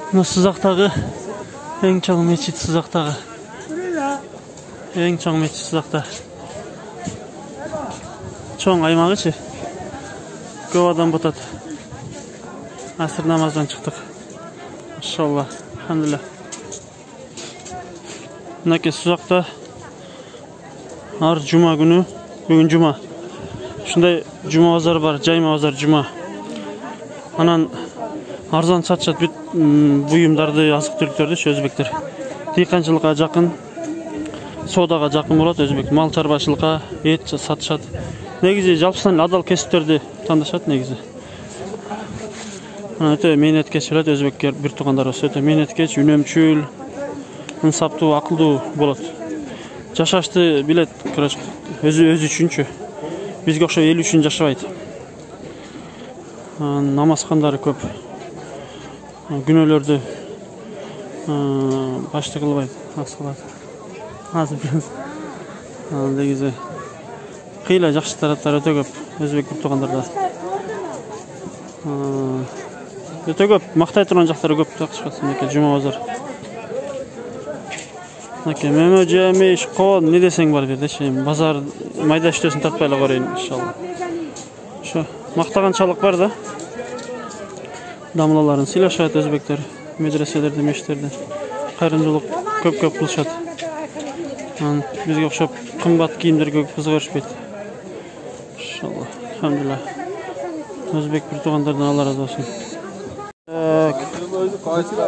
Мына Сызактагы эң чоң мечит Сызактагы. Эң чоң мечит Сызакта. Чоң аймагычы. Көп адам батат. Асыр намаздан чыктык. Машалла, алхамдулилlah. Мынакей Сызакта ар жума күнү, бүгүн жума. Ушундай жума базар бар, жайма базар жума. Анан арзан сатышат бүт буюмдарды, азык-түлүктөрдү өзбектер. Дыйканчылыкка жакын, соодага жакын болот өзбек. Мал чарбачылыкка эт сатышат. Негизи жалпысынан адал кесиптерди тандашат негизи. Өтө мээнеткеч болот өзбектер, бир туугандарыбыз өтө мээнеткеч, үнөмчүл, ынсаптуу, акылдуу болот. Жашашты билет, короче, өзү үчүнчү. Бизге окшоп эл үчүн жашабайт. Намазкандары көп. Күнөөлөрдү башты кылбайт, аскылат. Азыр негизи кыйла жакшы тараптары өтө көп өзбек туугандарда. Өтө көп мактай турган жактары көп такышпасын экен жума базар. Мынакей мөмө жеми кон не десең бар бердечи. Базар майда иштесин тартпай эле көрөйүн иншалла. Ошо мактаганчалык бар да. Дамлаларын сыйлашат өзбектер, медреселерде, мешіттерде. Кайрымдуулук көп кылышат. Бизге окшоп кымбат кийимдерге кызыга беришпейт. Иншалла, алхамдулилlah. Өзбек бир туугандардан Алла разы болсун.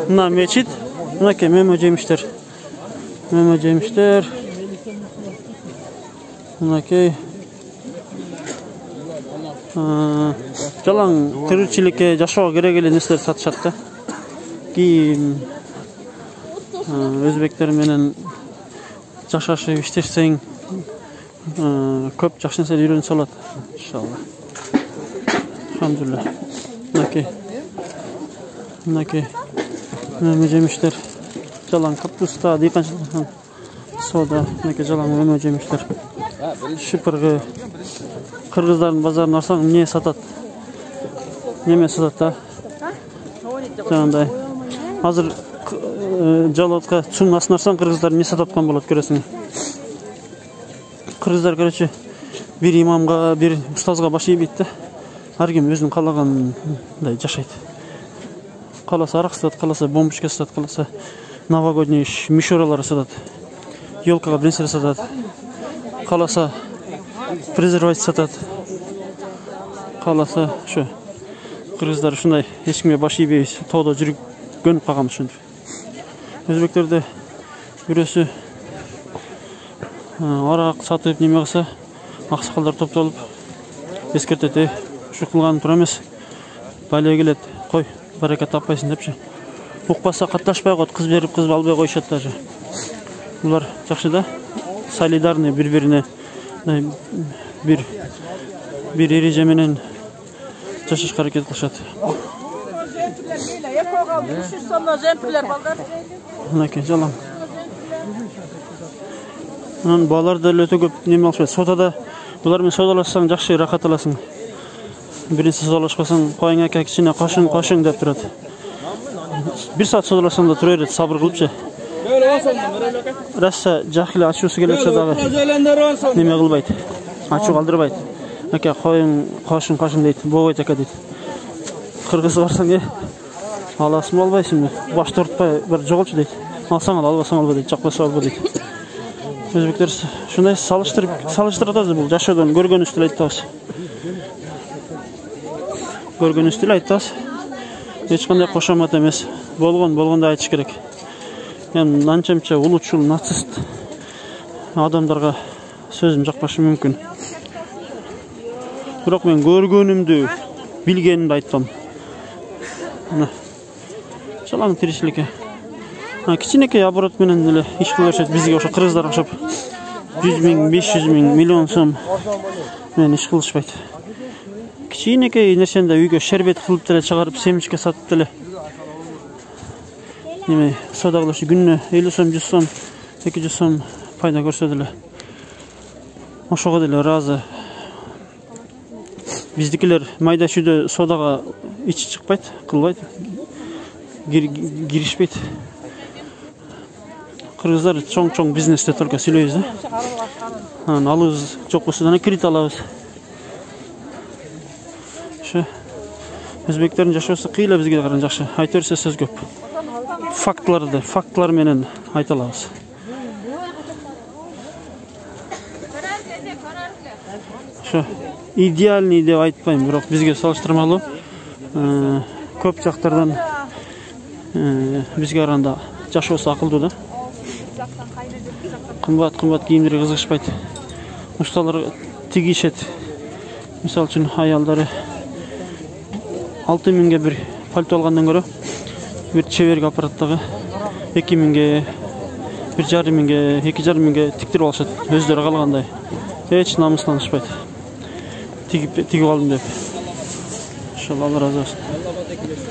Мына мечит, мынакей мөмө жемиштер. Мөмө жемиштер. Мынакей жалаң тиричиликке жашоого керек эле нерселер сатышат да. Кийим, өзбектер менен жашашып иштешсең көп жакшы нерселер үйрөнүп салат иншалла. Алхамдулилlah. Мынакей мөмө жемиштер. Жалаң капуста, дыйканчылыктан соода, мынакей жалаң мөмө жемиштер. Шыпыргы. Кыргыздардын базарына барсаң, эмне сатат? Неме сатат да? Жандай. Азыр жалотка чунун астына барсаң, кыргыздар эмне сатып аткан болот көрөсүң. Кыргыздар короче бир имамга, бир устазга баш ийбейт да. Ар ким өзүнүн каалагандай жашайт. Кааласа арак сатат, кааласа бомбочка сатат, кааласа новогодний мишуралар сатат. Ёлкага бир нерсе сатат. Кааласа презерватив сатат. Кааласа ошо кыргыздар ушундай эч кимге баш ийбейбиз, тоодо жүрүп көнүп калган ушинтип. Өзбектерде бирөөсү арак сатып неме кылса, аксакалдар топтолуп эскертет, ушу кылган туура эмес. Бале келет, кой, баракат таппайсың депчи. Укпаса катташпай коет, кыз берип, кыз албай коюшат даже. Булар жакшы да, солидарный бири-бирине бир эреже менен жашашка аракет кылышат. Мынакей жалаң. Анан балалар деле өтө көп неме алышпайт. Содада булар менен содалашсаң жакшы рахат аласың. Бир нерсе содалашпасаң, коюң ака кичине кошуң деп турат. Бир саат содалашсаң да тура берет, сабыр кылыпчы. Раса жахиле ачуусу келсе дагы неме кылбайт. Ачуу калтырбайт. Ака коюң кошуң дейт, болбойт ака дейт. Кыргыз барсаң, аласыңбы албайсыңбы? Баш тортпай бир жоголчу дейт. Алсаң ал, албасаң алба дейт, жакпаса алба дейт. Өзбектер ушундай салыштырып атабыз, бул жашоодон көргөнүбүздү эле айтабыз. Көргөнүбүздү эле айтабыз. Эч кандай кошомат эмес. Болгондой айтыш керек. Мен анчамча улутчул, нацист адамдарга сөзүм жакпашы мүмкүн. Бирок мен көргөнүмдү, билгенимди айттым. Жалаң тиричиликке. Кичинекей оборот менен эле иш кыла беришет. Бизге ошо кыргыздар окшоп 100 миң, 500 миң, миллион сом менен иш кылышпайт. Кичинекей нерсени да үйгө шербет кылып деле чыгарып, семечке сатып деле неме соода кылышы күнүнө 50 сом, 100 сом, 200 сом пайда көрсө деле ошого деле ыраазы. Биздикилер майда чүйдө соодага ичи чыкпайт, кылбайт. girişpeyt. Kırgızlar çoğ biznesте только сүйлөйбүз да. Алыбыз жок болсо дана кредит алабыз. Ошо өзбектердин жашоосу кыйла бизге караганда жакшы. Айта берсе сөз көп. Фактлар менен айта алабыз. Ошо идеальный деп айтпайм, бирок бизге салыштырмалуу көп жактардан бизге караганда жашоосу акылдуу да. Кымбат кийимдерге кызыгышпайт. Усталар тигишет. Мисалы үчүн аялдары 6000 бир пальто алгандан көрө бир чеберге аппараттагы 2000 1500 2,5 тиктирип алышат. Өздөрү калгандай. Эч намыстанышпайт. Тигип алдым деп. Иншалла Алла разы болсун.